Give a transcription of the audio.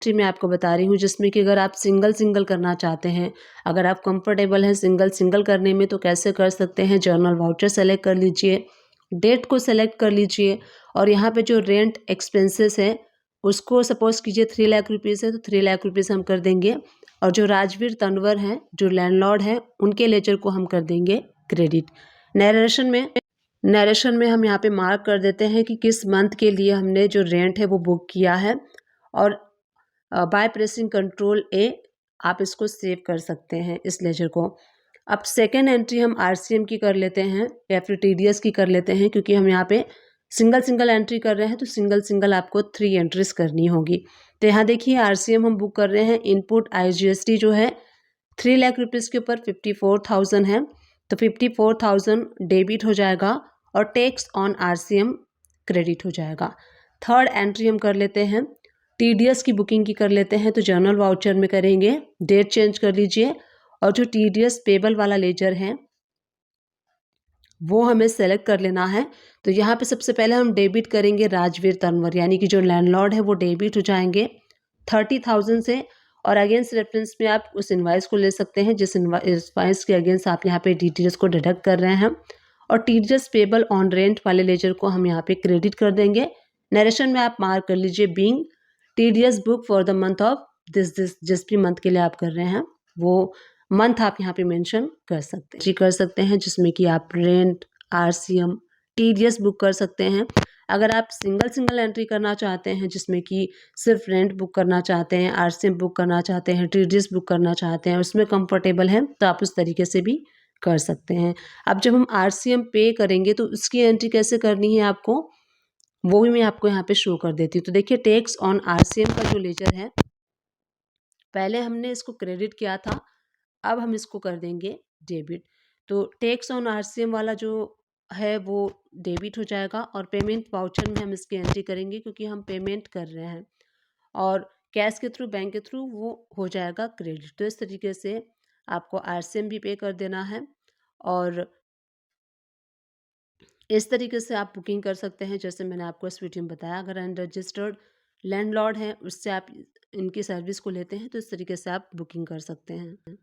Entry मैं आपको बता रही हूँ, जिसमें कि अगर आप सिंगल सिंगल करना चाहते हैं, अगर आप कंफर्टेबल हैं सिंगल सिंगल करने में तो कैसे कर सकते हैं। जर्नल वाउचर सेलेक्ट कर लीजिए, डेट को सेलेक्ट कर लीजिए और यहाँ पे जो रेंट एक्सपेंसेस है उसको सपोज कीजिए 3 लाख रुपीज़ है तो 3 लाख रुपीज़ हम कर देंगे। और जो राजवीर तंवर हैं जो लैंडलॉर्ड हैं उनके लेजर को हम कर देंगे क्रेडिट। नरेशन में हम यहाँ पे मार्क कर देते हैं कि किस मंथ के लिए हमने जो रेंट है वो बुक किया है और बाय प्रेसिंग कंट्रोल ए आप इसको सेव कर सकते हैं इस लेजर को। अब सेकेंड एंट्री हम आरसीएम की कर लेते हैं या फिर टीडीएस की कर लेते हैं, क्योंकि हम यहाँ पे सिंगल सिंगल एंट्री कर रहे हैं तो सिंगल सिंगल आपको 3 एंट्रीज करनी होगी। तो यहाँ देखिए आरसीएम हम बुक कर रहे हैं। इनपुट आईजीएसटी जो है 3 लाख रुपीज़ के ऊपर 54,000 है तो 54,000 डेबिट हो जाएगा और टैक्स ऑन आरसीएम क्रेडिट हो जाएगा। थर्ड एंट्री हम कर लेते हैं टीडीएस की बुकिंग की कर लेते हैं। तो जर्नल वाउचर में करेंगे, डेट चेंज कर लीजिए और जो टीडीएस पेबल वाला लेजर है वो हमें सेलेक्ट कर लेना है। तो यहाँ पे सबसे पहले हम डेबिट करेंगे राजवीर तंवर, यानी कि जो लैंडलॉर्ड है वो डेबिट हो जाएंगे 30,000 से। और अगेंस्ट रेफरेंस में आप उस इनवाइस को ले सकते हैं जिस इनवाइस के अगेंस्ट आप यहाँ पे टीडीएस को डिडक्ट कर रहे हैं। और टीडीएस पेबल ऑन रेंट वाले लेजर को हम यहाँ पे क्रेडिट कर देंगे। नरेशन में आप मार्क कर लीजिए being TDS book for the month of this जिस भी मंथ के लिए आप कर रहे हैं वो मंथ आप यहाँ पे मेंशन कर सकते हैं जिसमें कि आप रेंट, आरसीएम, टीडीएस बुक कर सकते हैं। अगर आप सिंगल सिंगल एंट्री करना चाहते हैं जिसमें कि सिर्फ रेंट बुक करना चाहते हैं, आरसीएम बुक करना चाहते हैं, टीडीएस बुक करना चाहते हैं, उसमें कंफर्टेबल है तो आप उस तरीके से भी कर सकते हैं। अब जब हम आरसीएम पे करेंगे तो उसकी एंट्री कैसे करनी है आपको वो भी मैं आपको यहाँ पे शो कर देती हूँ। तो देखिए टैक्स ऑन आरसीएम का जो लेजर है पहले हमने इसको क्रेडिट किया था, अब हम इसको कर देंगे डेबिट। तो टैक्स ऑन आरसीएम वाला जो है वो डेबिट हो जाएगा और पेमेंट वाउचर में हम इसकी एंट्री करेंगे क्योंकि हम पेमेंट कर रहे हैं और कैश के थ्रू, बैंक के थ्रू वो हो जाएगा क्रेडिट। तो इस तरीके से आपको आरसीएम भी पे कर देना है और इस तरीके से आप बुकिंग कर सकते हैं जैसे मैंने आपको इस वीडियो में बताया। अगर अनरजिस्टर्ड लैंडलॉर्ड हैं उससे आप इनकी सर्विस को लेते हैं तो इस तरीके से आप बुकिंग कर सकते हैं।